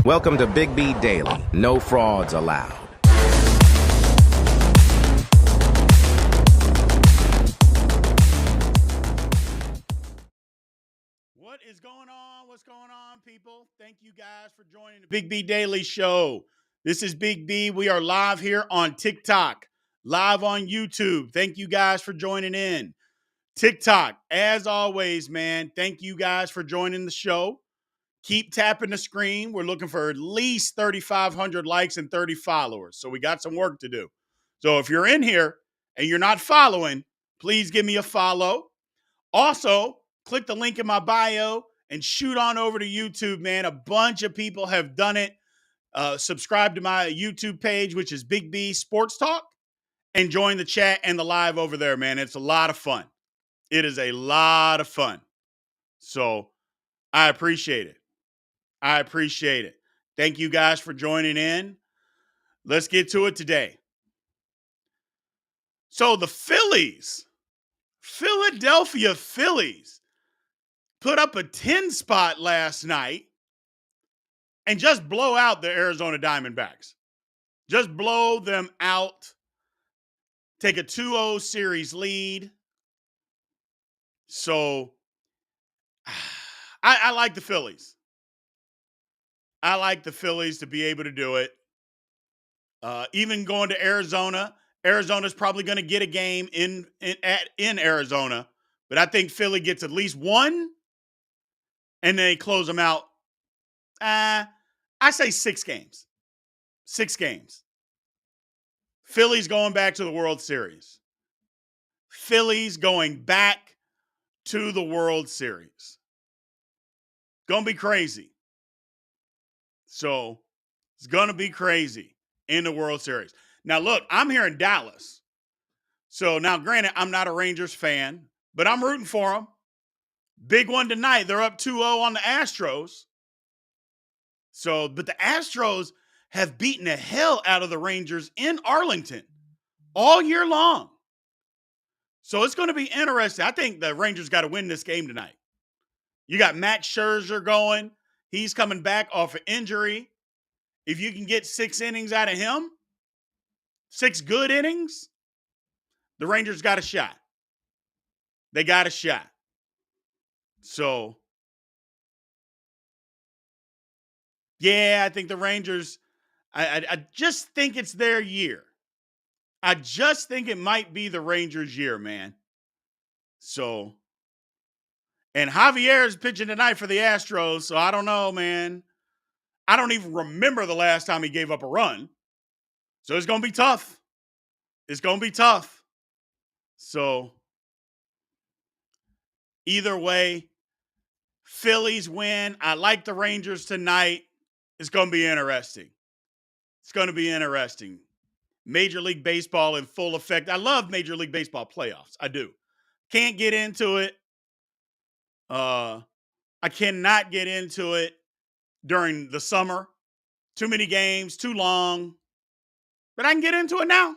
Welcome to Big B Daily. No frauds allowed. What is going on? What's going on, people? Thank you guys for joining the Big B Daily Show. This is Big B. We are live here on TikTok, live on YouTube. Thank you guys for joining in. TikTok, as always, man, thank you guys for joining the show. Keep tapping the screen. We're looking for at least 3,500 likes and 30 followers. So we got some work to do. So if you're in here and you're not following, please give me a follow. Also, click the link in my bio and shoot on over to YouTube, man. A bunch of people have done it. Subscribe to my YouTube page, which is Big B Sports Talk, and join the chat and the live over there, man. It's a lot of fun. It is a lot of fun. So I appreciate it. I appreciate it. Thank you guys for joining in. Let's get to it today. So the Philadelphia Phillies, put up a 10 spot last night and just blow out the Arizona Diamondbacks. Just blow them out. Take a 2-0 series lead. So I like the Phillies. I like the Phillies to be able to do it. Even going to Arizona, Arizona's probably going to get a game in Arizona, but I think Philly gets at least one, and they close them out. I say 6 games. 6 games. Phillies going back to the World Series. Phillies going back to the World Series. Gonna be crazy. So it's gonna be crazy in the World Series. Now, look, I'm here in Dallas. So now, granted, I'm not a Rangers fan, but I'm rooting for them. Big one tonight. They're up 2-0 on the Astros. So, but the Astros have beaten the hell out of the Rangers in Arlington all year long. So it's going to be interesting. I think the Rangers got to win this game tonight. You got Matt Scherzer going. He's coming back off an injury. If you can get 6 innings out of him, 6 good innings, the Rangers got a shot. They got a shot. So, yeah, I think the Rangers, I just think it's their year. I just think it might be the Rangers' year, man. So, and Javier is pitching tonight for the Astros, so I don't know, man. I don't even remember the last time he gave up a run. So it's going to be tough. It's going to be tough. So, either way, Phillies win. I like the Rangers tonight. It's going to be interesting. It's going to be interesting. Major League Baseball in full effect. I love Major League Baseball playoffs. I do. Can't get into it. I cannot get into it during the summer. Too many games, too long. But I can get into it now.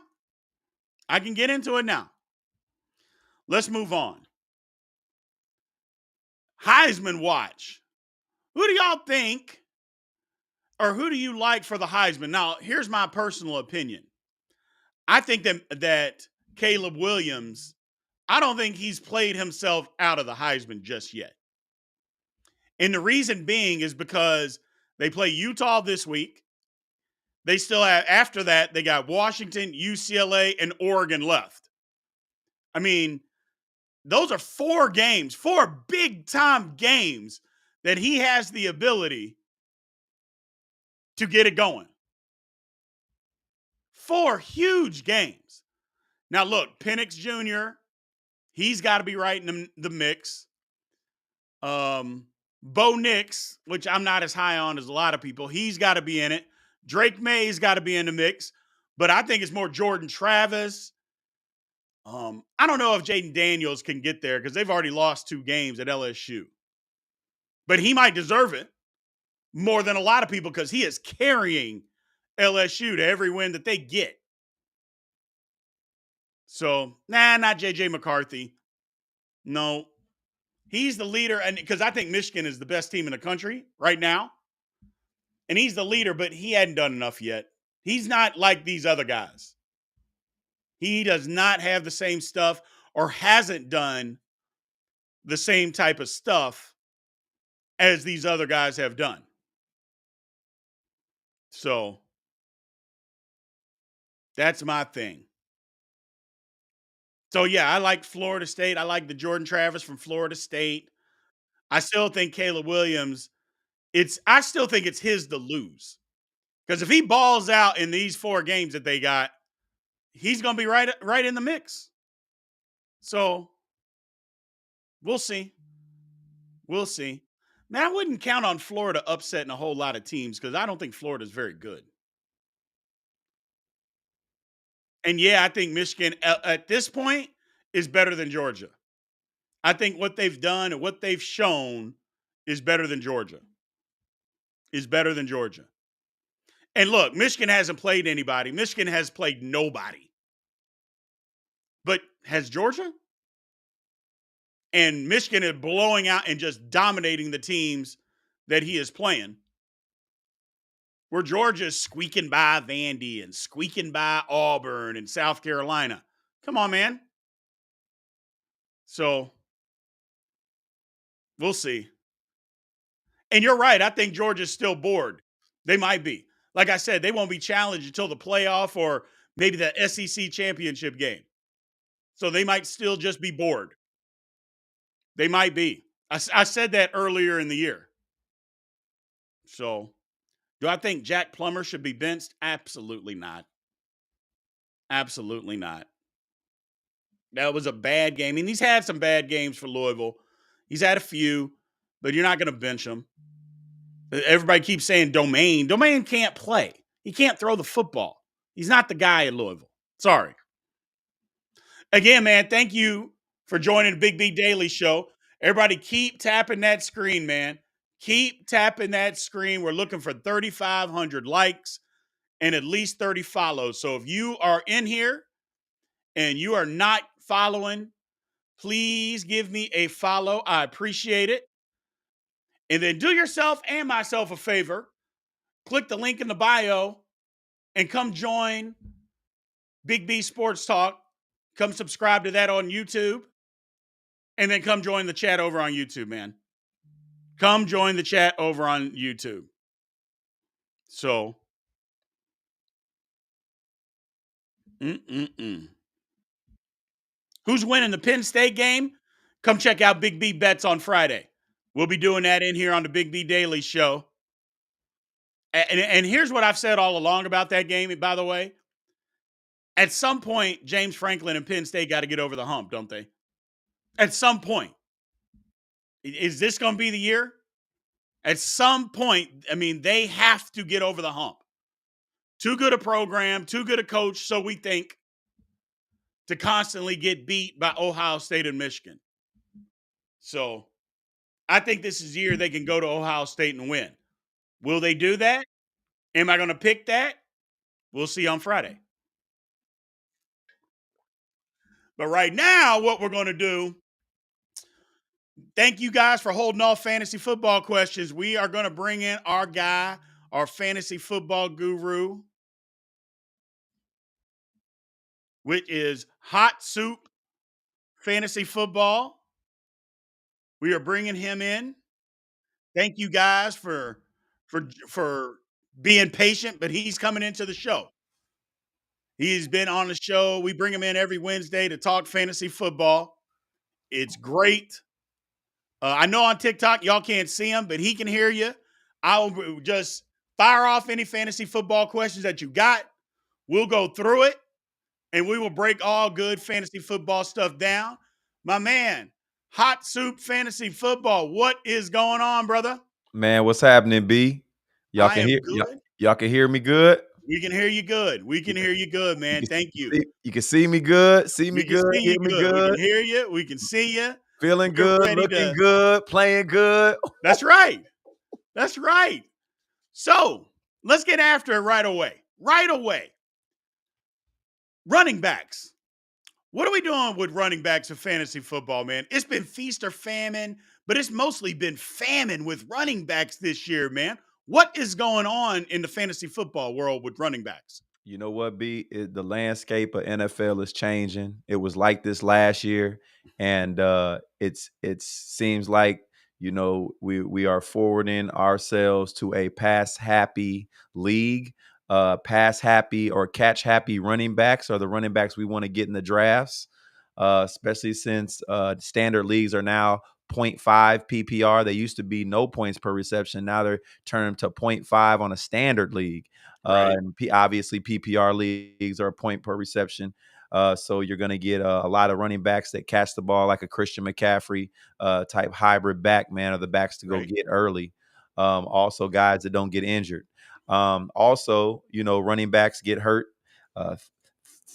Let's move on. Heisman watch. Who do y'all think, or who do you like for the Heisman? Now, here's my personal opinion. I think that Caleb Williams, I don't think he's played himself out of the Heisman just yet. And the reason being is because they play Utah this week. They still have, after that, they got Washington, UCLA, and Oregon left. I mean, those are 4 games, 4 big-time games that he has the ability to get it going. 4 huge games. Now, look, Penix Jr., he's got to be right in the mix. Bo Nix, which I'm not as high on as a lot of people, he's got to be in it. Drake May's got to be in the mix. But I think it's more Jordan Travis. I don't know if Jaden Daniels can get there because they've already lost 2 games at LSU. But he might deserve it more than a lot of people because he is carrying LSU to every win that they get. So, not J.J. McCarthy. No. He's the leader, and because I think Michigan is the best team in the country right now. and he's the leader, but he hadn't done enough yet. He's not like these other guys. He does not have the same stuff or hasn't done the same type of stuff as these other guys have done. So that's my thing. So yeah, I like Florida State. I like the Jordan Travis from Florida State. I still think Caleb Williams, I still think it's his to lose. Because if he balls out in these 4 games that they got, he's gonna be right in the mix. So we'll see. We'll see. Man, I wouldn't count on Florida upsetting a whole lot of teams because I don't think Florida's very good. And yeah, I think Michigan at this point is better than Georgia. I think what they've done and what they've shown is better than Georgia. Is better than Georgia. And look, Michigan hasn't played anybody. Michigan has played nobody. But has Georgia? And Michigan is blowing out and just dominating the teams that he is playing. Where Georgia's squeaking by Vandy and squeaking by Auburn and South Carolina. Come on, man. So we'll see. And you're right. I think Georgia's still bored. They might be. Like I said, they won't be challenged until the playoff or maybe the SEC championship game. So they might still just be bored. They might be. I said that earlier in the year. So do I think Jack Plummer should be benched? Absolutely not. Absolutely not. That was a bad game. I mean, he's had some bad games for Louisville. He's had a few, but you're not going to bench him. Everybody keeps saying Domain. Domain can't play. He can't throw the football. He's not the guy in Louisville. Sorry. Again, man, thank you for joining the Big B Daily Show. Everybody keep tapping that screen, man. Keep tapping that screen. We're looking for 3,500 likes and at least 30 follows. So if you are in here and you are not following, please give me a follow. I appreciate it. And then do yourself and myself a favor. Click the link in the bio and come join Big B Sports Talk. Come subscribe to that on YouTube. And then come join the chat over on YouTube, man. Come join the chat over on YouTube. So, who's winning the Penn State game? Come check out Big B Bets on Friday. We'll be doing that in here on the Big B Daily Show. And here's what I've said all along about that game, by the way. At some point, James Franklin and Penn State got to get over the hump, don't they? At some point. Is this going to be the year? At some point, I mean, they have to get over the hump. Too good a program, too good a coach, so we think, to constantly get beat by Ohio State and Michigan. So I think this is the year they can go to Ohio State and win. Will they do that? Am I going to pick that? We'll see on Friday. But right now, what we're going to do, thank you guys for holding off fantasy football questions. We are going to bring in our guy, our fantasy football guru, which is Hot Soup Fantasy Football. We are bringing him in. Thank you guys for being patient, but he's coming into the show. He's been on the show. We bring him in every Wednesday to talk fantasy football. It's great. I know on TikTok y'all can't see him, but he can hear you. I'll just fire off any fantasy football questions that you got. We'll go through it, and we will break all good fantasy football stuff down. My man, Hot Soup Fantasy Football, what is going on, brother? Man, what's happening, B? Y'all I can am hear good. y'all can hear me good? We can hear you good. We can hear you good, man. Thank you. You can see me good, see me We can good, see hear you me good. We good, can hear you. We can see you. feeling We're good, ready looking to- good, playing good. That's right. That's right. So let's get after it right away. Right away. Running backs. What are we doing with running backs in fantasy football, man? It's been feast or famine, but it's mostly been famine with running backs this year, man. What is going on in the fantasy football world with running backs? You know what, B? The landscape of NFL is changing. It was like this last year, and it seems like we are forwarding ourselves to a pass happy league. Pass happy or catch happy running backs are the running backs we want to get in the drafts, especially since standard leagues are now zero point 0.5 PPR. They used to be no points per reception. Now they're turned to 0.5 on a standard league. Right. And obviously, PPR leagues are a point per reception. So you're going to get a lot of running backs that catch the ball like a Christian McCaffrey type hybrid back, man, or the backs to go Right. get early. Also, guys that don't get injured. Also, running backs get hurt. Uh,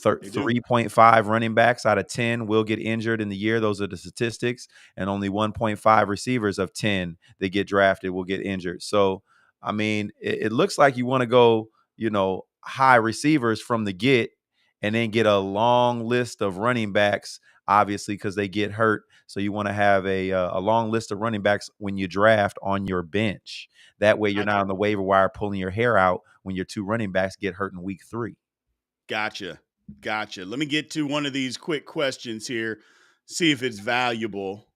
They do. 3.5 running backs out of 10 will get injured in the year. Those are the statistics. And only 1.5 receivers of 10 that get drafted will get injured. So, I mean, it looks like you want to go, high receivers from the get and then get a long list of running backs, obviously, because they get hurt. So you want to have a long list of running backs when you draft on your bench. That way you're not Gotcha. on the waiver wire pulling your hair out when your two running backs get hurt in week 3. Gotcha. Gotcha. Let me get to one of these quick questions here, see if it's valuable.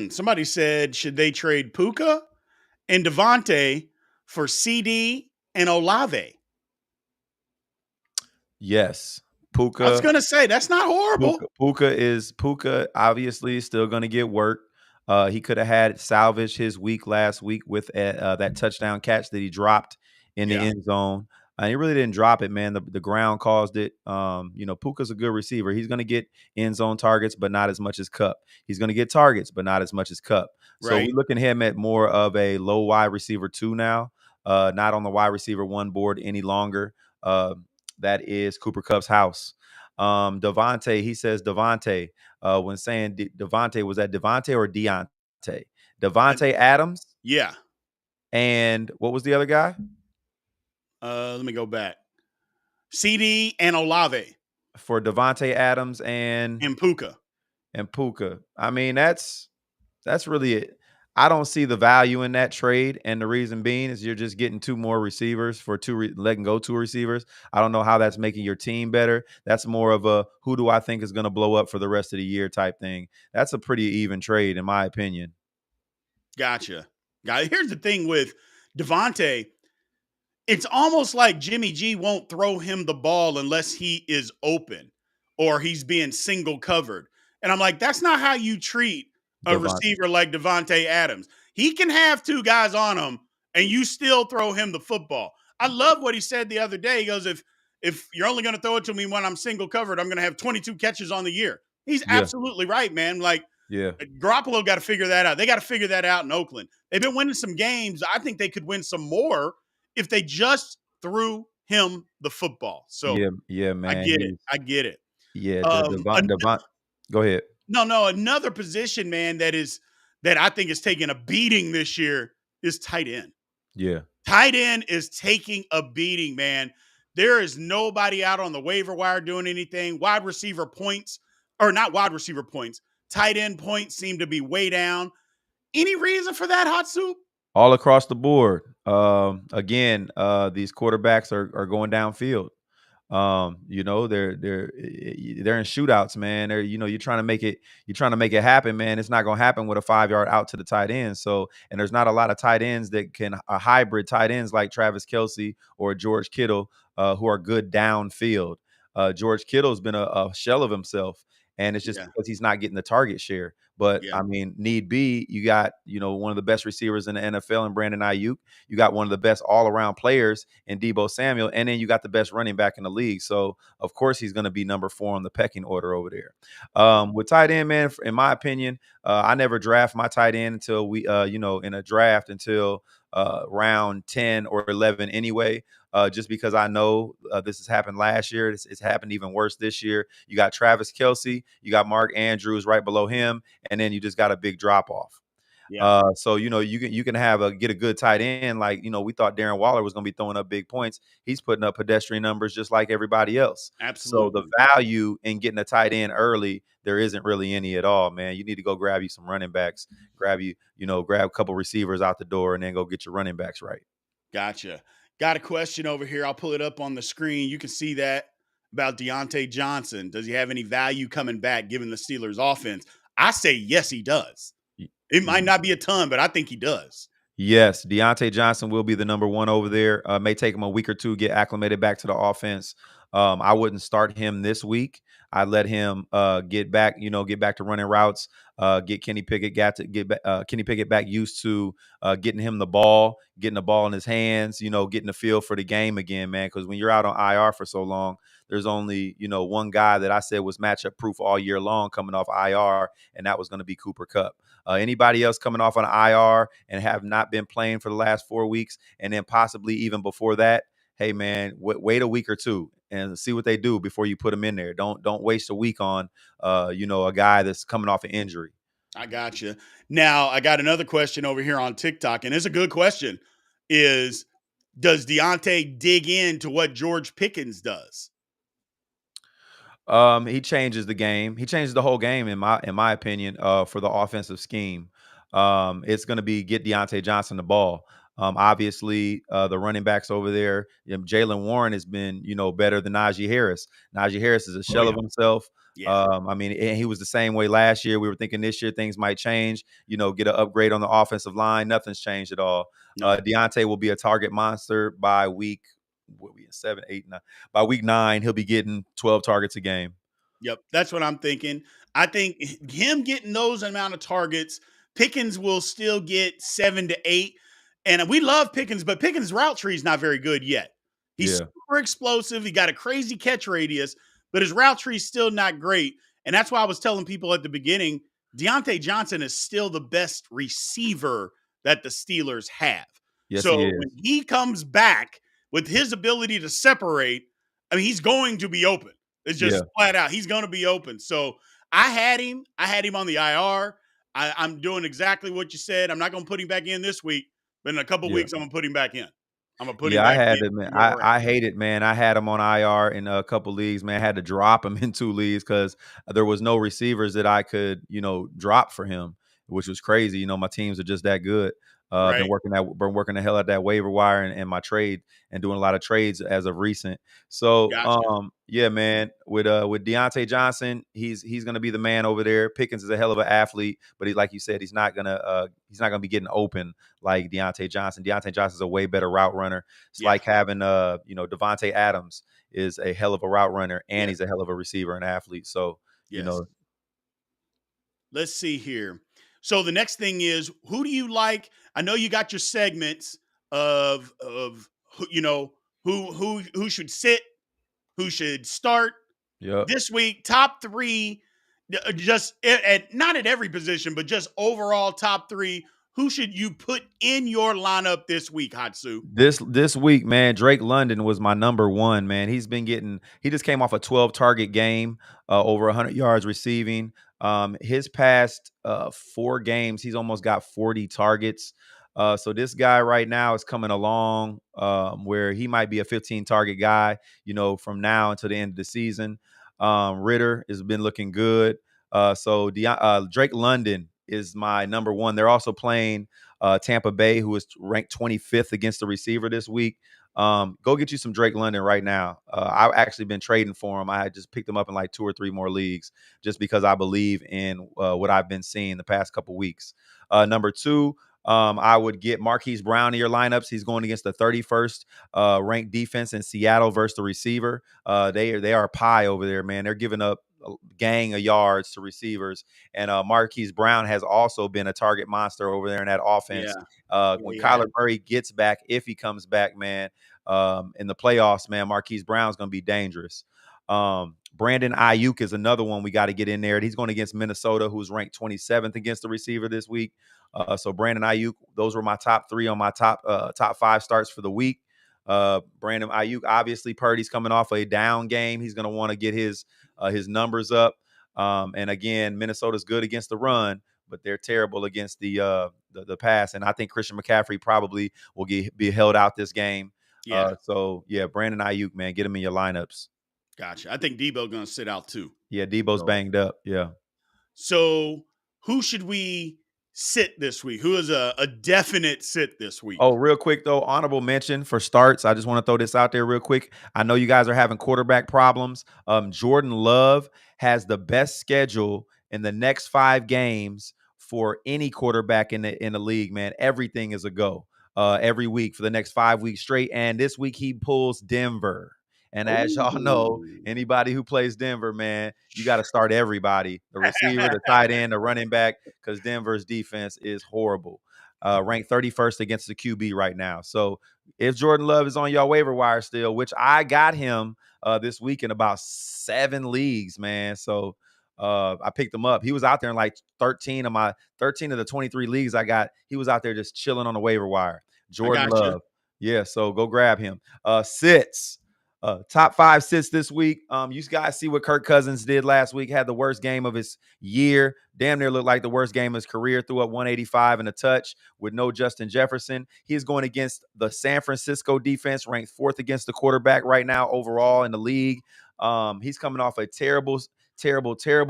Somebody said, should they trade Puka and Devontae for CD and Olave? Yes. I was Puka going to say, that's not horrible. Puka obviously still going to get work. He could have had salvaged his week last week with that touchdown catch that he dropped in the Yeah. end zone. He really didn't drop it, man. The ground caused it. Puka's a good receiver. He's going to get end zone targets, but not as much as Cup. He's going to get targets, but not as much as Cup. So Right. we're looking at him at more of a low wide receiver 2 now, not on the wide receiver 1 board any longer. That is Cooper Kupp's house. Devontae, he says Devontae. When saying Devontae, was that Devontae or Deontay? Devontae Adams. Yeah. And what was the other guy? Let me go back. CD and Olave For Devontae Adams and Puka. Puka. I mean, that's really it. I don't see the value in that trade, and the reason being is you're just getting 2 more receivers for letting go 2 receivers. I don't know how that's making your team better. That's more of a who do I think is going to blow up for the rest of the year type thing. That's a pretty even trade, in my opinion. Gotcha. Here's the thing with Devontae. It's almost like Jimmy G won't throw him the ball unless he is open or he's being single covered. And I'm like, that's not how you treat a Devontae. receiver like Devontae Adams. He can have 2 guys on him and you still throw him the football. I love what he said the other day. He goes, if you're only going to throw it to me when I'm single covered, I'm going to have 22 catches on the year. He's Yeah. absolutely right, man. Like, Yeah. Garoppolo got to figure that out. They got to figure that out in Oakland. They've been winning some games. I think they could win some more if they just threw him the football. So Yeah, I man. get it. I get it. Yeah, An- go ahead. no, another position, man, that I think is taking a beating this year is tight end. Yeah. Tight end is taking a beating, man. There is nobody out on the waiver wire doing anything. Wide receiver points, or not wide receiver points, tight end points seem to be way down. Any reason for that, Hot Soup? All across the board. Again, these quarterbacks are going downfield. They're in shootouts, man. You're trying to make it happen, man. It's not gonna happen with a 5-yard out to the tight end. So, and there's not a lot of tight ends that can hybrid tight ends like Travis Kelce or George Kittle, who are good downfield. George Kittle's been a shell of himself, and it's just Yeah. because he's not getting the target share. But Yeah. I mean, need be, you got one of the best receivers in the NFL in Brandon Ayuk. You got one of the best all-around players in Deebo Samuel, and then you got the best running back in the league. So, of course, he's going to be number 4 on the pecking order over there. With tight end, man, in my opinion, I never draft my tight end until in a draft until round 10 or 11 anyway. Just because I know this has happened last year. It's happened even worse this year. You got Travis Kelce, you got Mark Andrews right below him, and then you just got a big drop off. Yeah. So you can get a good tight end. Like we thought Darren Waller was going to be throwing up big points. He's putting up pedestrian numbers just like everybody else. So the Absolutely. value in getting a tight end early, there isn't really any at all, man. You need to go grab you some running backs, grab a couple receivers out the door, and then go get your running backs right. Gotcha. Got a question over here. I'll pull it up on the screen. You can see that about Deontay Johnson. Does he have any value coming back given the Steelers' offense? I say yes, he does. It might not be a ton, but I think he does. Yes, Deontay Johnson will be the number one over there. May take him a week or two to get acclimated back to the offense. I wouldn't start him this week. I'd let him get back to running routes. Get Kenny Pickett Kenny Pickett back used to getting him the ball, getting the ball in his hands. Getting the feel for the game again, man. Because when you're out on IR for so long, there's only one guy that I said was matchup proof all year long coming off IR, and that was going to be Cooper Kupp. Anybody else coming off on IR and have not been playing for the last 4 weeks, and then possibly even before that, hey man, wait a week or two and see what they do before you put them in there. Don't waste a week on a guy that's coming off an injury. I got you. Now I got another question over here on TikTok, and it's a good question. Does Deontay dig into what George Pickens does? He changes the game. He changes the whole game in my opinion. For the offensive scheme, it's going to be get Deontay Johnson the ball. Obviously, the running backs over there, Jaylen Warren has been better than Najee Harris. Najee Harris is a shell of himself. Yeah. I mean, and he was the same way last year. We were thinking this year things might change. Get an upgrade on the offensive line. Nothing's changed at all. No. Deontay will be a target monster by week. What we in 7, 8, 9? By week 9, he'll be getting 12 targets a game. Yep, that's what I'm thinking. I think him getting those amount of targets, Pickens will still get 7 to 8. And we love Pickens, but Pickens' route tree is not very good yet. He's Yeah. super explosive. He got a crazy catch radius, but his route tree is still not great. And that's why I was telling people at the beginning, Deontay Johnson is still the best receiver that the Steelers have. Yes, So he when is. he comes back with his ability to separate, I mean, he's going to be open. It's just Yeah. flat out. He's going to be open. So I had him. I had him on the IR. I'm doing exactly what you said. I'm not going to put him back in this week, but in a couple Yeah. weeks, I'm going to put him back in. I'm going to put him Yeah, I back had in. to, man. See where we're at. I hate it, man. I had him on IR in a couple leagues, man. I had to drop him in 2 leagues because there was no receivers that I could, drop for him, which was crazy. My teams are just that good. Right. Been working the hell out that waiver wire and my trade and doing a lot of trades as of recent. So Gotcha. yeah, man, with Deontay Johnson, he's gonna be the man over there. Pickens is a hell of an athlete, but like you said, he's not gonna be getting open like Deontay Johnson. Deontay Johnson's a way better route runner. It's Yeah. like having Devontae Adams is a hell of a route runner and Yeah. he's a hell of a receiver and athlete. So, Yes. Let's see here. So the next thing is, who do you like? I know you got your segments of who should sit, who should start yeah. this week. Top 3, just not at every position, but just overall top 3. Who should you put in your lineup this week, Hatsu? This week, man, Drake London was my number one, man. He just came off a 12 target game, over 100 yards receiving. His past 4 games, he's almost got 40 targets. So this guy right now is coming along, where he might be a 15 target guy, from now until the end of the season. Ritter has been looking good. So Drake London is my number one. They're also playing Tampa Bay, who is ranked 25th against the receiver this week. Go get you some Drake London right now. I've actually been trading for him. I just picked him up in like 2 or 3 more leagues just because I believe in what I've been seeing the past couple weeks. Number 2, I would get Marquise Brown in your lineups. He's going against the 31st ranked defense in Seattle versus the receiver. They are pie over there, man. They're giving up a gang of yards to receivers. And Marquise Brown has also been a target monster over there in that offense. When Kyler Murray gets back, if he comes back, man, in the playoffs, man, Marquise Brown's going to be dangerous. Brandon Ayuk is another one we got to get in there. He's going against Minnesota, who's ranked 27th against the receiver this week. So Brandon Ayuk, those were my top 3 on my top 5 starts for the week. Brandon Ayuk, obviously Purdy's coming off a down game. He's going to want to get his numbers up. And again, Minnesota's good against the run, but they're terrible against the the pass. And I think Christian McCaffrey probably will be held out this game. Yeah. So yeah, Brandon Ayuk, man, get him in your lineups. Gotcha. I think Debo going to sit out too. Yeah, Debo's banged up. Yeah. So who should we sit this week? Who is a definite sit this week? Oh, real quick though, honorable mention for starts. I just want to throw this out there real quick. I know you guys are having quarterback problems. Jordan Love has the best schedule in the next 5 games for any quarterback in the league, man. Everything is a go every week for the next 5 weeks straight. And this week he pulls Denver. And as y'all know, anybody who plays Denver, man, you got to start everybody, the receiver, the tight end, the running back, because Denver's defense is horrible. Ranked 31st against the QB right now. So if Jordan Love is on your waiver wire still, which I got him this week in about 7 leagues, man. So I picked him up. He was out there in like 13 of the 23 leagues I got. He was out there just chilling on the waiver wire. Jordan Love. Yeah, so go grab him. Sits. Top 5 sits this week. You guys see what Kirk Cousins did last week. Had the worst game of his year. Damn near looked like the worst game of his career. Threw up 185 and a touch with no Justin Jefferson. He's going against the San Francisco defense, ranked 4th against the quarterback right now overall in the league. He's coming off a terrible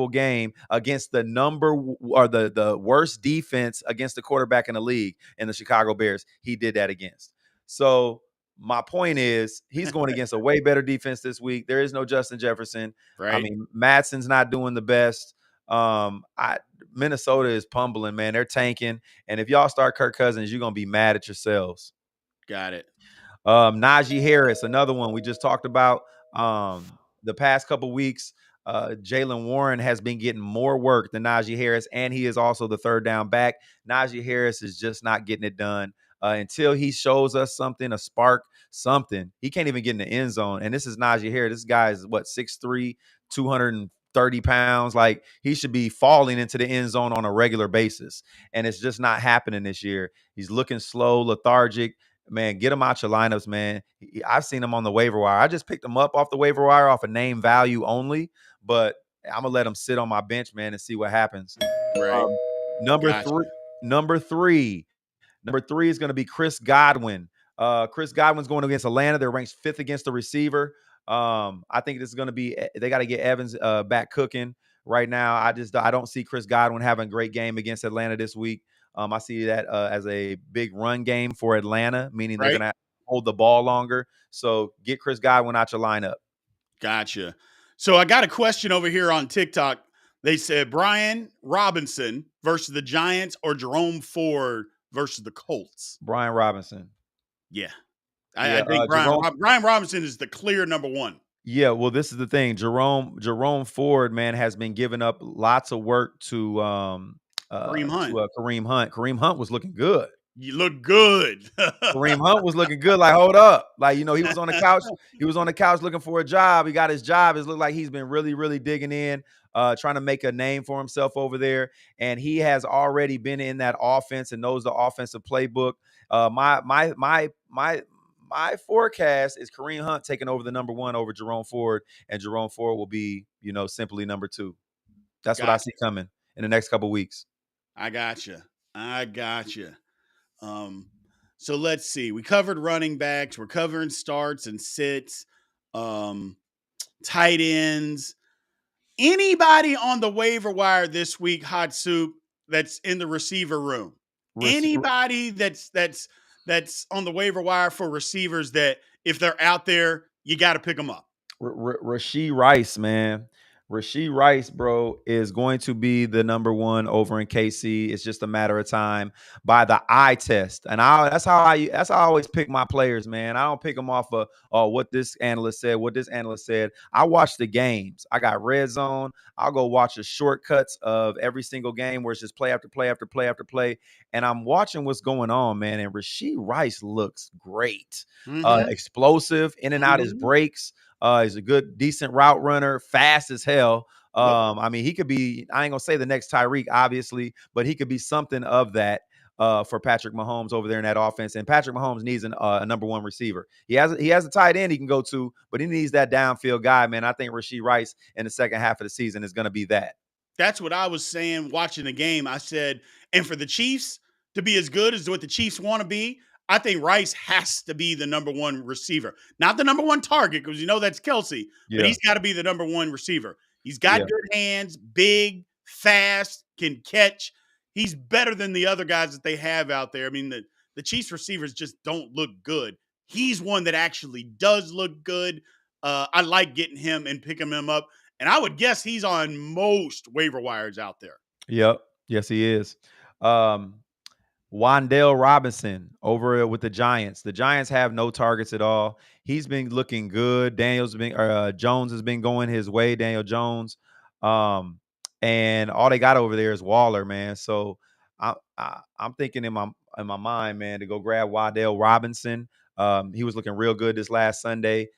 game against the worst defense against the quarterback in the league in the Chicago Bears. He did that against. So my point is he's going against a way better defense this week. There is no Justin Jefferson. Right. I mean, Madsen's not doing the best. Minnesota is pumbling, man. They're tanking. And if y'all start Kirk Cousins, you're going to be mad at yourselves. Got it. Najee Harris, another one we just talked about the past couple weeks. Jaylen Warren has been getting more work than Najee Harris, and he is also the 3rd down back. Najee Harris is just not getting it done. Until he shows us something, a spark, something. He can't even get in the end zone. And this is Najee Harris. This guy is, 6'3", 230 pounds. Like, he should be falling into the end zone on a regular basis. And it's just not happening this year. He's looking slow, lethargic. Man, get him out your lineups, man. I've seen him on the waiver wire. I just picked him up off the waiver wire off a name value only. But I'm going to let him sit on my bench, man, and see what happens. Right. Number three is going to be Chris Godwin. Chris Godwin's going against Atlanta. They're ranked 5th against the receiver. I think this is going to be – they got to get Evans back cooking right now. I don't see Chris Godwin having a great game against Atlanta this week. I see that as a big run game for Atlanta, meaning they're going to hold the ball longer. So get Chris Godwin out your lineup. Gotcha. So I got a question over here on TikTok. They said Brian Robinson versus the Giants or Jerome Ford versus the Colts. Brian Robinson. Yeah. I think Brian Robinson is the clear number 1. Yeah, well, this is the thing. Jerome Ford, man, has been giving up lots of work to Kareem Hunt. Kareem Hunt was looking good. You look good. Kareem Hunt was looking good. Like, hold up. Like, he was on the couch. He was on the couch looking for a job. He got his job. It looked like he's been really, really digging in, trying to make a name for himself over there. And he has already been in that offense and knows the offensive playbook. My forecast is Kareem Hunt taking over the number 1 over Jerome Ford, and Jerome Ford will be, simply number 2. That's what I see coming in the next couple weeks. I gotcha. So let's see. We covered running backs. We're covering starts and sits, tight ends. Anybody on the waiver wire this week, Hot Soup, that's in the receiver room? Anybody that's on the waiver wire for receivers that if they're out there, you got to pick them up? Rashee Rice, man. Rashee Rice, bro, is going to be the number 1 over in KC. It's just a matter of time by the eye test. And that's how I always pick my players, man. I don't pick them off of what this analyst said, I watch the games. I got Red Zone. I'll go watch the shortcuts of every single game where it's just play after play after play after play. And I'm watching what's going on, man. And Rashee Rice looks great. Explosive, in and out his breaks. He's a good, decent route runner, fast as hell. I mean, he could be, I ain't going to say the next Tyreek, obviously, but he could be something of that for Patrick Mahomes over there in that offense. And Patrick Mahomes needs a number 1 receiver. He has a tight end he can go to, but he needs that downfield guy, man. I think Rashee Rice in the second half of the season is going to be that. That's what I was saying watching the game. I said, and for the Chiefs, to be as good as what the Chiefs want to be, I think Rice has to be the number one receiver. Not the number one target, because you know that's Kelsey, but Yeah, he's got to be the number one receiver. He's got yeah, good hands, big, fast, can catch. He's better than the other guys that they have out there. I mean, the Chiefs receivers just don't look good. He's one that actually does look good. I like getting him and picking him up. And I would guess he's on most waiver wires out there. yep. Yes, he is. Um, Wandale Robinson over with the Giants. The Giants have no targets at all. He's been looking good. Jones has been going his way. Daniel Jones, and all they got over there is Waller, man. So I'm thinking in my mind, man, to go grab Wandale Robinson. He was looking real good this last Sunday.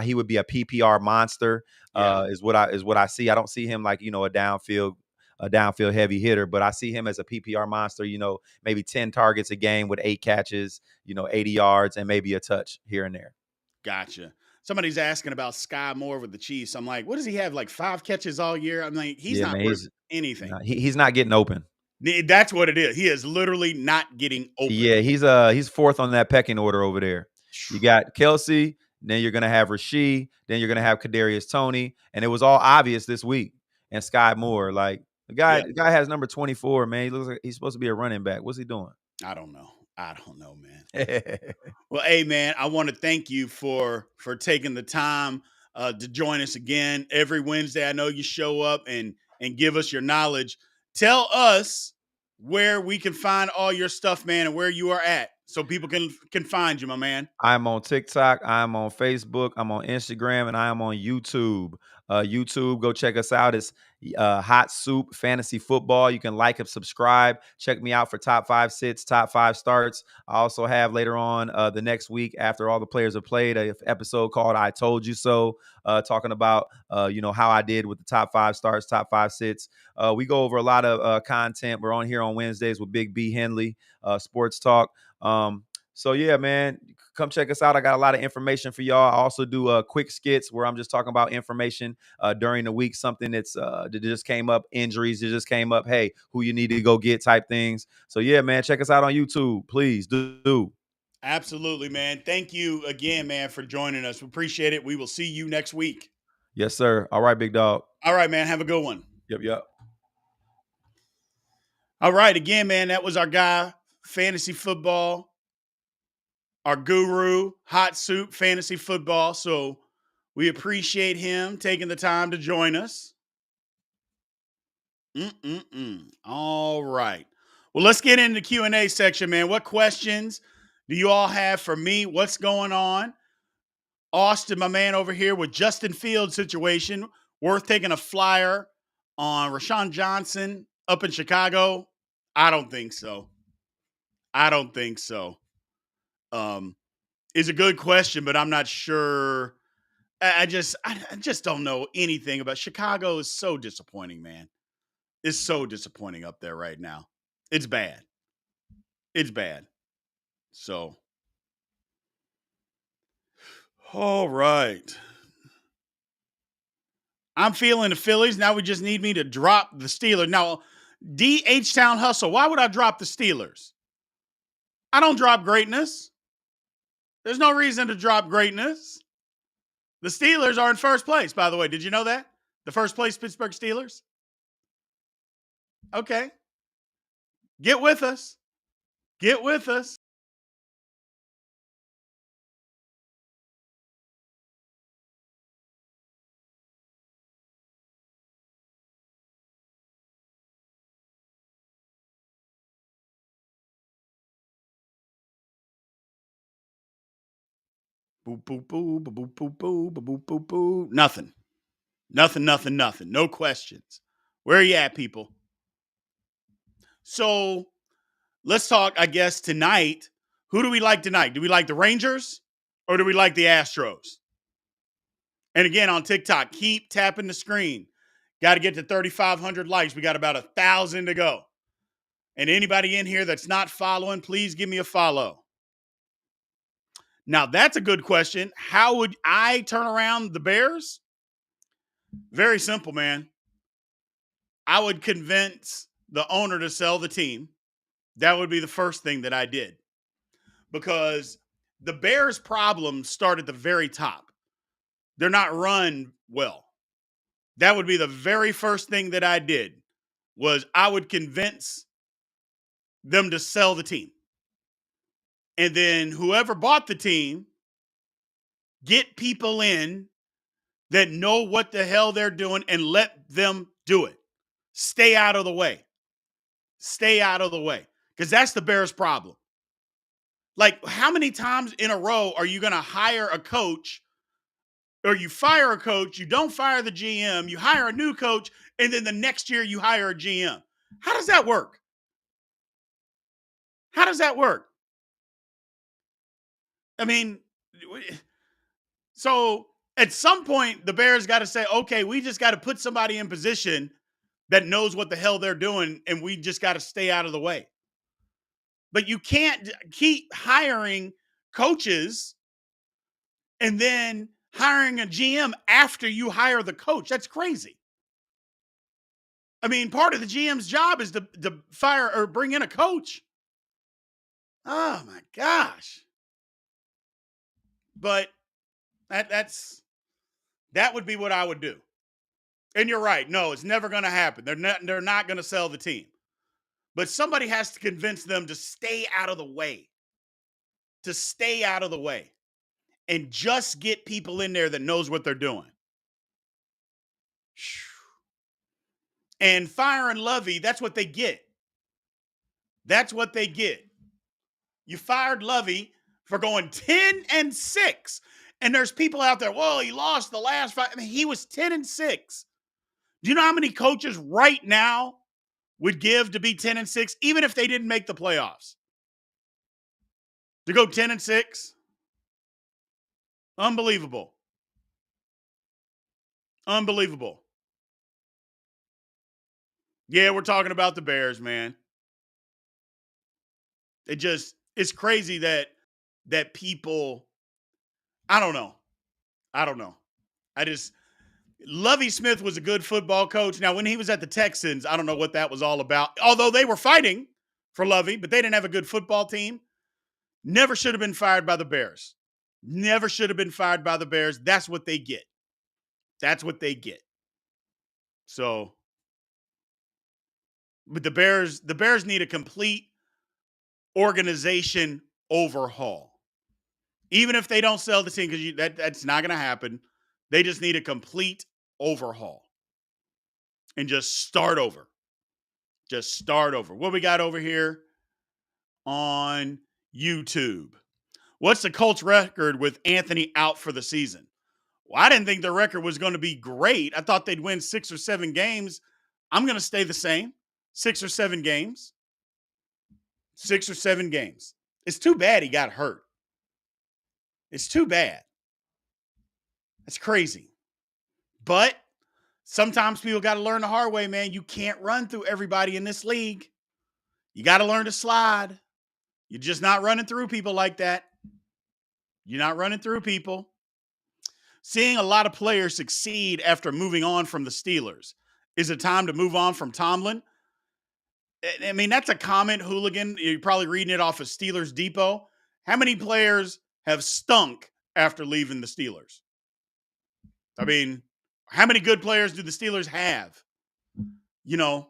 He would be a PPR monster. Yeah. Is what I see. I don't see him like a downfield heavy hitter, but I see him as a PPR monster, maybe 10 targets a game with 8 catches, 80 yards and maybe a touch here and there. Gotcha. Somebody's asking about Sky Moore with the Chiefs. I'm like, what does he have? Like 5 catches all year? I'm like, he's Yeah, not man, worth he's anything. he's not getting open. That's what it is. He is literally not getting open. Yeah, he's fourth on that pecking order over there. You got Kelsey, then you're gonna have Rasheed, then you're gonna have Kadarius Toney, and it was all obvious this week. And Sky Moore, like the guy, Yeah. the guy has number 24, man. He looks like he's supposed to be a running back. What's he doing? I don't know. I don't know, man. Well, hey, man, I want to thank you for taking the time to join us again every Wednesday. I know you show up and give us your knowledge. Tell us where we can find all your stuff, man, and where you are at, so people can find you, my man. I'm on TikTok, I'm on Facebook, I'm on Instagram, and I am on YouTube. YouTube, go check us out. It's Hot Soup Fantasy Football. You can like and subscribe. Check me out for top 5 sits, top 5 starts. I also have later on the next week, after all the players have played, an episode called I Told You So, talking about how I did with the top 5 starts, top 5 sits. We go over a lot of content. We're on here on Wednesdays with Big B Henley, Sports Talk. So yeah, man, come check us out. I got a lot of information for y'all. I also do quick skits where I'm just talking about information during the week, something that just came up, injuries that just came up. Hey, who you need to go get type things. So yeah, man, check us out on YouTube, please do. Absolutely, man. Thank you again, man, for joining us. We appreciate it. We will see you next week. Yes, sir. All right, big dog. All right, man. Have a good one. Yep. All right. Again, man, that was our guy, fantasy football, our guru, Hot Soup Fantasy Football. So we appreciate him taking the time to join us. All right. Well, let's get into the Q&A section, man. What questions do you all have for me? What's going on? Austin, my man over here with Justin Fields situation. Worth taking a flyer on Rashawn Johnson up in Chicago? I don't think so. Is a good question, but I'm not sure. I just don't know anything about Chicago. Is so disappointing, man. It's so disappointing up there right now. It's bad. It's bad. So, all right. I'm feeling the Phillies. Now we just need me to drop the Steelers. Now, DH Town Hustle. Why would I drop the Steelers? I don't drop greatness. There's no reason to drop greatness. The Steelers are in first place, by the way. Did you know that? The first place Pittsburgh Steelers? Okay. Get with us. Get with us. Boo, boo, boo, boo, boo, boo, boo, boo, boo, boo, boo. Nothing. Nothing. No questions. Where are you at, people? So let's talk, I guess, tonight. Who do we like tonight? Do we like the Rangers or do we like the Astros? And again, on TikTok, keep tapping the screen. Got to get to 3,500 likes. We got about 1,000 to go. And anybody in here that's not following, please give me a follow. Now, that's a good question. How would I turn around the Bears? Very simple, man. I would convince the owner to sell the team. That would be the first thing that I did, because the Bears' problems start at the very top. They're not run well. That would be the very first thing that I did, was I would convince them to sell the team. And then whoever bought the team, get people in that know what the hell they're doing and let them do it. Stay out of the way. Stay out of the way. Because that's the Bears' problem. Like, how many times in a row are you going to hire a coach, or you fire a coach, you don't fire the GM, you hire a new coach, and then the next year you hire a GM? How does that work? How does that work? I mean, so at some point, the Bears got to say, okay, we just got to put somebody in position that knows what the hell they're doing, and we just got to stay out of the way. But you can't keep hiring coaches and then hiring a GM after you hire the coach. That's crazy. I mean, part of the GM's job is to fire or bring in a coach. Oh my gosh. But that would be what I would do. And you're right. No, it's never going to happen. They're not going to sell the team. But somebody has to convince them to stay out of the way. To stay out of the way. And just get people in there that knows what they're doing. And firing Lovey, that's what they get. That's what they get. You fired Lovey for going 10-6. And there's people out there, well, he lost the last 5. I mean, he was 10-6. Do you know how many coaches right now would give to be 10-6, even if they didn't make the playoffs? To go 10-6? Unbelievable. Unbelievable. Yeah, we're talking about the Bears, man. It's crazy that people, I don't know. Lovie Smith was a good football coach. Now, when he was at the Texans, I don't know what that was all about. Although they were fighting for Lovie, but they didn't have a good football team. Never should have been fired by the Bears. Never should have been fired by the Bears. That's what they get. That's what they get. So, but the Bears need a complete organization overhaul. Even if they don't sell the team, because that's not going to happen. They just need a complete overhaul. And just start over. Just start over. What we got over here on YouTube? What's the Colts record with Anthony out for the season? Well, I didn't think the record was going to be great. I thought they'd win 6 or 7 games. I'm going to stay the same. 6 or 7 games. 6 or 7 games. It's too bad he got hurt. It's too bad. That's crazy. But sometimes people got to learn the hard way, man. You can't run through everybody in this league. You got to learn to slide. You're just not running through people like that. You're not running through people. Seeing a lot of players succeed after moving on from the Steelers. Is it time to move on from Tomlin? I mean, that's a comment, Hooligan. You're probably reading it off of Steelers Depot. How many players have stunk after leaving the Steelers? I mean, how many good players do the Steelers have? You know,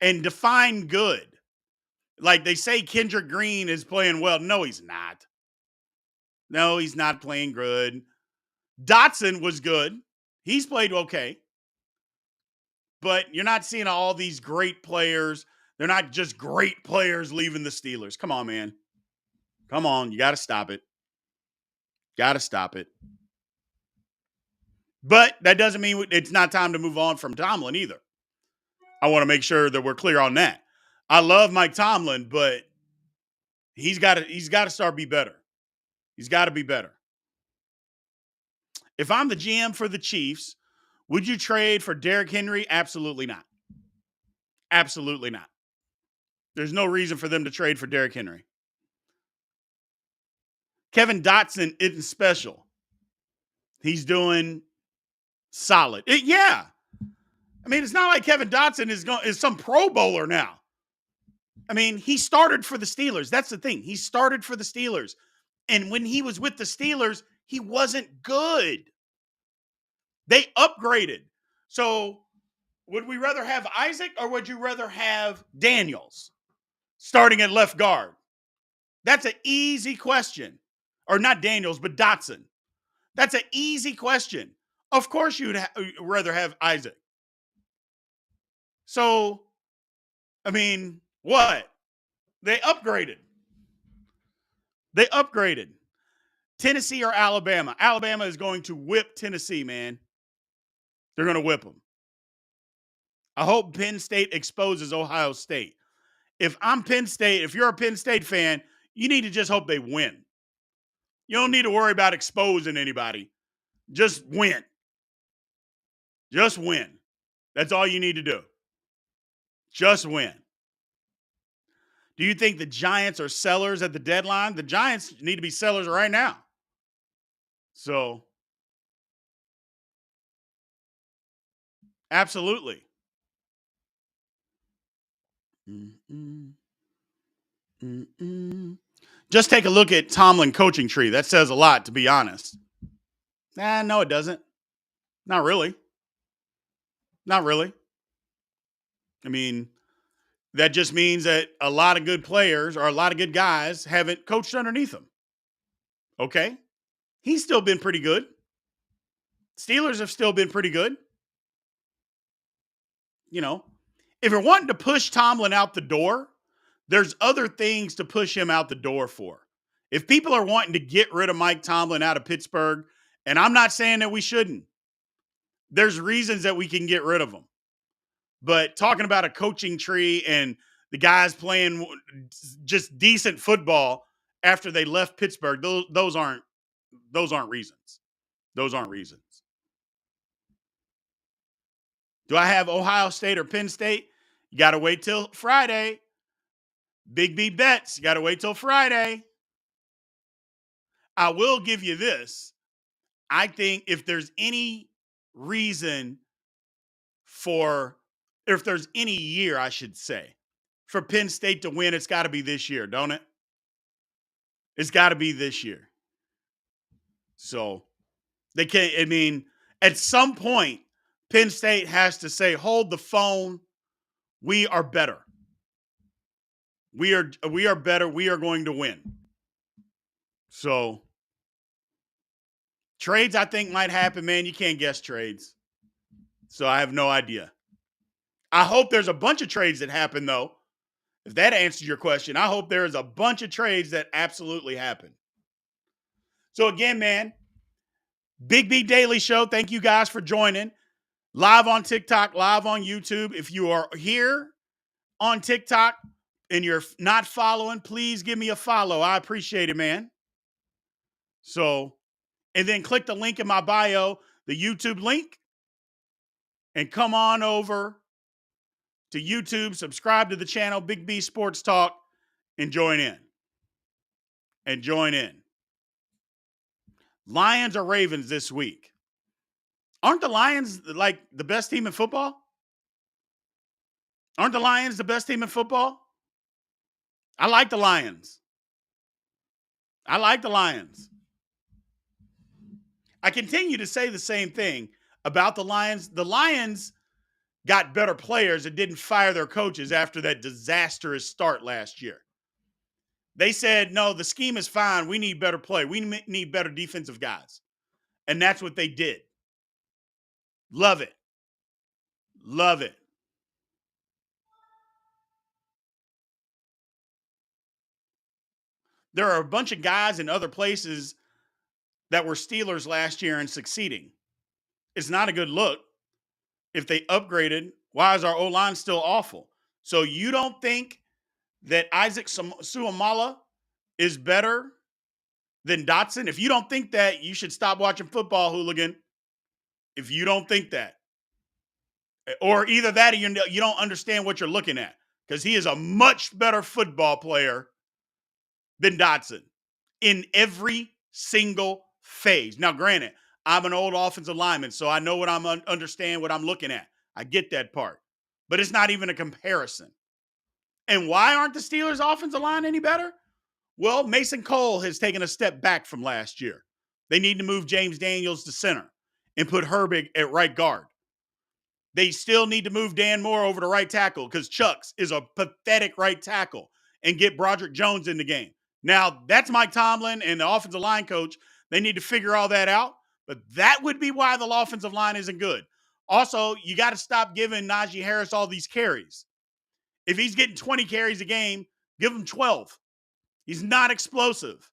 and define good. Like they say Kendrick Green is playing well. No, he's not. No, he's not playing good. Dotson was good. He's played okay. But you're not seeing all these great players. They're not just great players leaving the Steelers. Come on, man. Come on. You got to stop it. Got to stop it. But that doesn't mean it's not time to move on from Tomlin either. I want to make sure that we're clear on that. I love Mike Tomlin, but he's got to start be better. He's got to be better. If I'm the GM for the Chiefs, would you trade for Derrick Henry? Absolutely not. Absolutely not. There's no reason for them to trade for Derrick Henry. Kevin Dotson isn't special. He's doing solid. Yeah. I mean, it's not like Kevin Dotson is some Pro Bowler now. I mean, he started for the Steelers. That's the thing. He started for the Steelers. And when he was with the Steelers, he wasn't good. They upgraded. So would we rather have Isaac or would you rather have Daniels starting at left guard? That's an easy question. Or not Daniels, but Dotson. That's an easy question. Of course you'd rather have Isaac. So, I mean, what? They upgraded. They upgraded. Tennessee or Alabama? Alabama is going to whip Tennessee, man. They're going to whip them. I hope Penn State exposes Ohio State. If I'm Penn State, if you're a Penn State fan, you need to just hope they win. You don't need to worry about exposing anybody. Just win. Just win. That's all you need to do. Just win. Do you think the Giants are sellers at the deadline? The Giants need to be sellers right now. So, absolutely. Mm-mm. Mm-mm. Just take a look at Tomlin coaching tree. That says a lot, to be honest. No, it doesn't. Not really. Not really. I mean, that just means that a lot of good players or a lot of good guys haven't coached underneath him. Okay. He's still been pretty good. Steelers have still been pretty good. You know, if you're wanting to push Tomlin out the door, there's other things to push him out the door for. If people are wanting to get rid of Mike Tomlin out of Pittsburgh, and I'm not saying that we shouldn't, there's reasons that we can get rid of him. But talking about a coaching tree and the guys playing just decent football after they left Pittsburgh, those aren't reasons. Those aren't reasons. Do I have Ohio State or Penn State? You got to wait till Friday. Big B bets. You got to wait till Friday. I will give you this. I think if there's any reason if there's any year, I should say, for Penn State to win, it's got to be this year, don't it? It's got to be this year. So they can't, I mean, at some point, Penn State has to say, hold the phone. We are better. We are better. We are going to win. So trades, I think, might happen, man. You can't guess trades. So I have no idea. I hope there's a bunch of trades that happen, though. If that answers your question, I hope there is a bunch of trades that absolutely happen. So again, man, Big B Daily Show. Thank you guys for joining. Live on TikTok, live on YouTube. If you are here on TikTok and you're not following, please give me a follow. I appreciate it, man. So, and then click the link in my bio, the YouTube link, and come on over to YouTube, subscribe to the channel, Big B Sports Talk, and join in. And join in. Lions or Ravens this week? Aren't the Lions like the best team in football? Aren't the Lions the best team in football? I like the Lions. I like the Lions. I continue to say the same thing about the Lions. The Lions got better players and didn't fire their coaches after that disastrous start last year. They said, no, the scheme is fine. We need better play. We need better defensive guys. And that's what they did. Love it. Love it. There are a bunch of guys in other places that were Steelers last year and succeeding. It's not a good look. If they upgraded, why is our O-line still awful? So you don't think that Isaac Suamala is better than Dotson? If you don't think that, you should stop watching football, hooligan. If you don't think that. Or either that or you don't understand what you're looking at, because he is a much better football player than Dotson in every single phase. Now, granted, I'm an old offensive lineman, so I know what understand what I'm looking at. I get that part. But it's not even a comparison. And why aren't the Steelers' offensive line any better? Well, Mason Cole has taken a step back from last year. They need to move James Daniels to center and put Herbig at right guard. They still need to move Dan Moore over to right tackle because Chucks is a pathetic right tackle and get Broderick Jones in the game. Now, that's Mike Tomlin and the offensive line coach. They need to figure all that out, but that would be why the offensive line isn't good. Also, you got to stop giving Najee Harris all these carries. If he's getting 20 carries a game, give him 12. He's not explosive.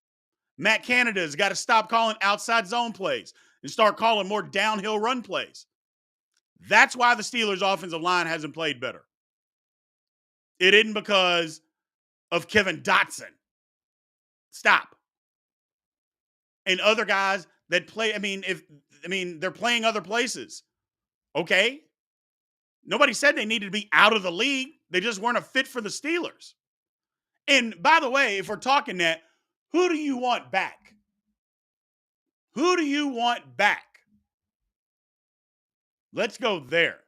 Matt Canada's got to stop calling outside zone plays and start calling more downhill run plays. That's why the Steelers' offensive line hasn't played better. It isn't because of Kevin Dotson. Stop. And other guys that play, they're playing other places. Okay? Nobody said they needed to be out of the league. They just weren't a fit for the Steelers. And by the way, if we're talking that, who do you want back? Who do you want back? Let's go there.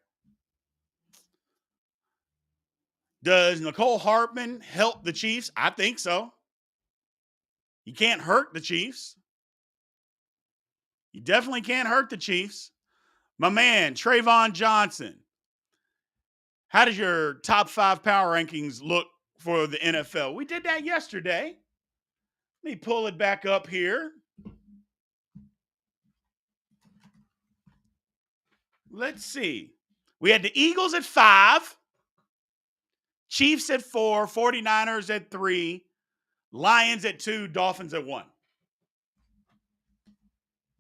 Does Nicole Hartman help the Chiefs? I think so. You can't hurt the Chiefs. You definitely can't hurt the Chiefs. My man, Trayvon Johnson. How does your top 5 power rankings look for the NFL? We did that yesterday. Let me pull it back up here. Let's see. We had the Eagles at 5, Chiefs at 4, 49ers at 3, Lions at 2, Dolphins at 1.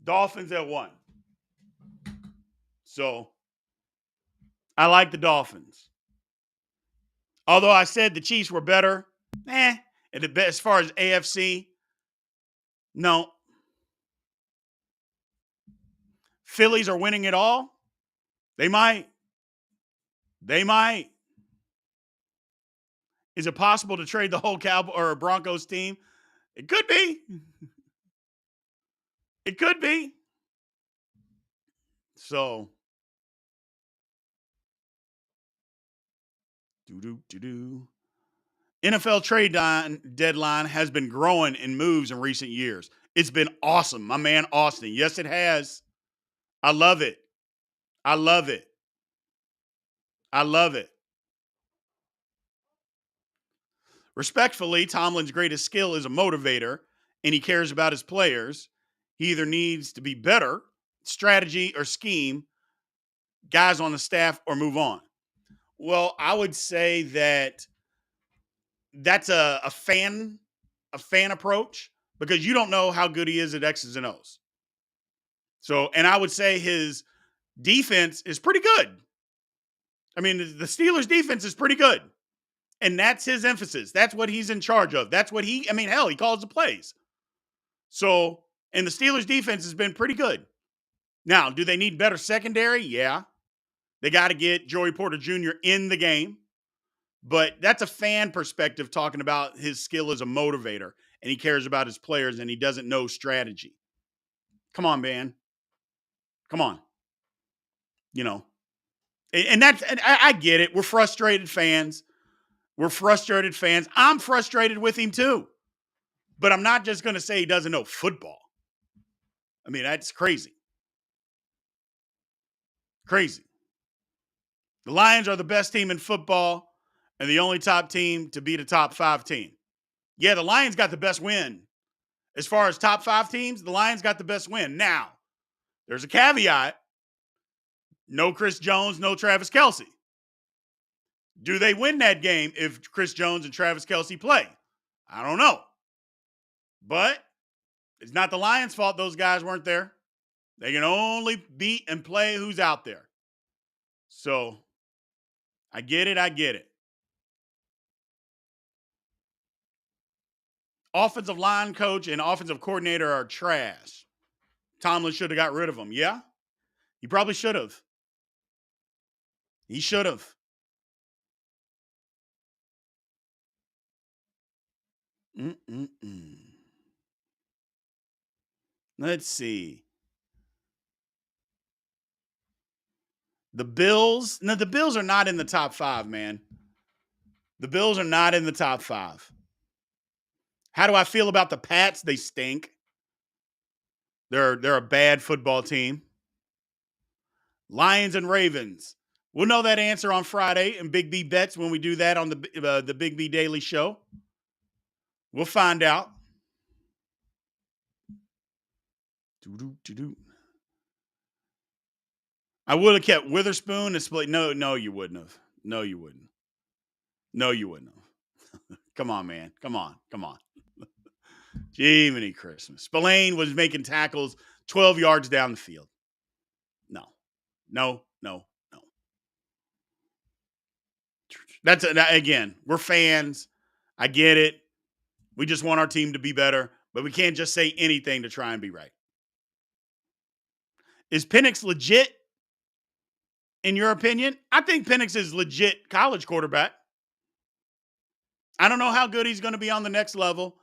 Dolphins at 1. So, I like the Dolphins. Although I said the Chiefs were better, as far as AFC, no. Phillies are winning it all. They might. Is it possible to trade the whole Cowboys or Broncos team? It could be. It could be. So, NFL trade deadline has been growing in moves in recent years. It's been awesome. My man Austin. Yes, it has. I love it. I love it. I love it. Respectfully, Tomlin's greatest skill is a motivator, and he cares about his players. He either needs to be better, strategy or scheme, guys on the staff, or move on. Well, I would say that's a fan approach because you don't know how good he is at X's and O's. So, and I would say his defense is pretty good. I mean, the Steelers' defense is pretty good. And that's his emphasis. That's what he's in charge of. That's what he calls the plays. So, and the Steelers' defense has been pretty good. Now, do they need better secondary? Yeah. They got to get Joey Porter Jr. in the game. But that's a fan perspective talking about his skill as a motivator. And he cares about his players and he doesn't know strategy. Come on, man. Come on. You know. And I get it. We're frustrated fans. I'm frustrated with him too. But I'm not just going to say he doesn't know football. I mean, that's crazy. Crazy. The Lions are the best team in football and the only top team to beat a top 5 team. Yeah, the Lions got the best win. As far as top 5 teams, the Lions got the best win. Now, there's a caveat. No Chris Jones, no Travis Kelce. Do they win that game if Chris Jones and Travis Kelce play? I don't know. But it's not the Lions' fault those guys weren't there. They can only beat and play who's out there. So, I get it. Offensive line coach and offensive coordinator are trash. Tomlin should have got rid of them. Yeah? He probably should have. He should have. Let's see. The Bills. No, the Bills are not in the top 5, man. The Bills are not in the top 5. How do I feel about the Pats? They stink. They're a bad football team. Lions and Ravens. We'll know that answer on Friday in Big B Bets when we do that on the Big B Daily Show. We'll find out. I would have kept Witherspoon and split. No, you wouldn't have. No, you wouldn't. No, you wouldn't have. Come on, man. Come on. Jiminy Christmas. Spillane was making tackles 12 yards down the field. No. That's again, we're fans. I get it. We just want our team to be better, but we can't just say anything to try and be right. Is Penix legit, in your opinion? I think Penix is legit college quarterback. I don't know how good he's going to be on the next level.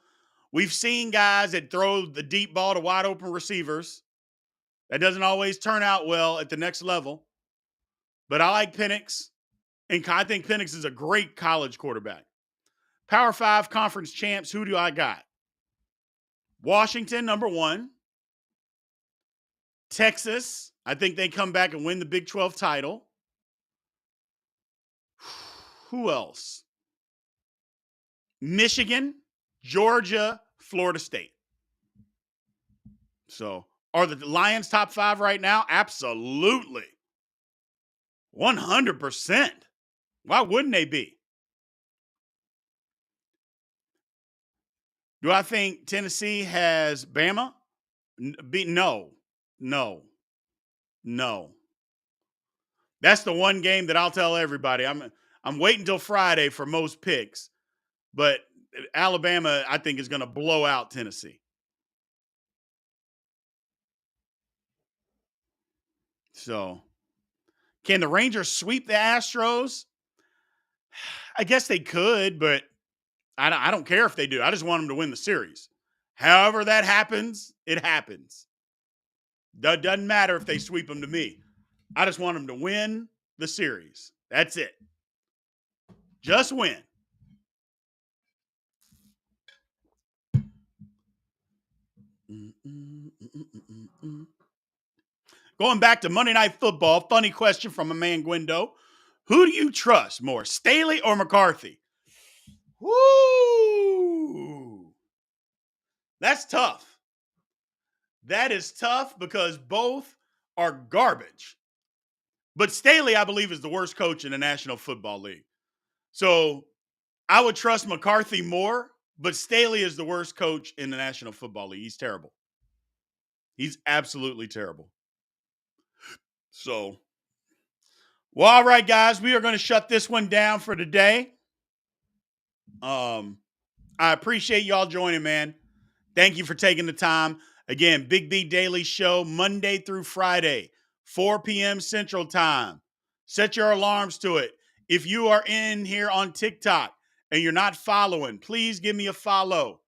We've seen guys that throw the deep ball to wide open receivers. That doesn't always turn out well at the next level. But I like Penix, and I think Penix is a great college quarterback. Power 5 conference champs, who do I got? Washington, number 1. Texas, I think they come back and win the Big 12 title. Who else? Michigan, Georgia, Florida State. So, are the Lions top 5 right now? Absolutely. 100%. Why wouldn't they be? Do I think Tennessee has Bama? No. That's the one game that I'll tell everybody. I'm waiting until Friday for most picks, but Alabama, I think, is going to blow out Tennessee. So, can the Rangers sweep the Astros? I guess they could, but I don't care if they do. I just want them to win the series. However that happens, it happens. Doesn't matter if they sweep them to me. I just want them to win the series. That's it. Just win. Going back to Monday Night Football, funny question from a man, Gwendo. Who do you trust more, Staley or McCarthy? Woo! That's tough. That is tough because both are garbage. But Staley, I believe, is the worst coach in the National Football League. So I would trust McCarthy more, but Staley is the worst coach in the National Football League. He's terrible. He's absolutely terrible. So, well, all right, guys, we are going to shut this one down for today. I appreciate y'all joining, man. Thank you for taking the time. Again, Big B Daily Show, Monday through Friday, 4 p.m. Central Time. Set your alarms to it. If you are in here on TikTok and you're not following, please give me a follow.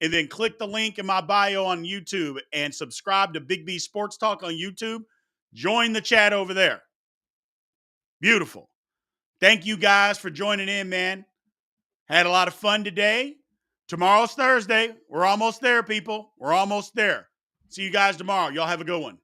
And then click the link in my bio on YouTube and subscribe to Big B Sports Talk on YouTube. Join the chat over there. Beautiful. Thank you guys for joining in, man. Had a lot of fun today. Tomorrow's Thursday. We're almost there, people. We're almost there. See you guys tomorrow. Y'all have a good one.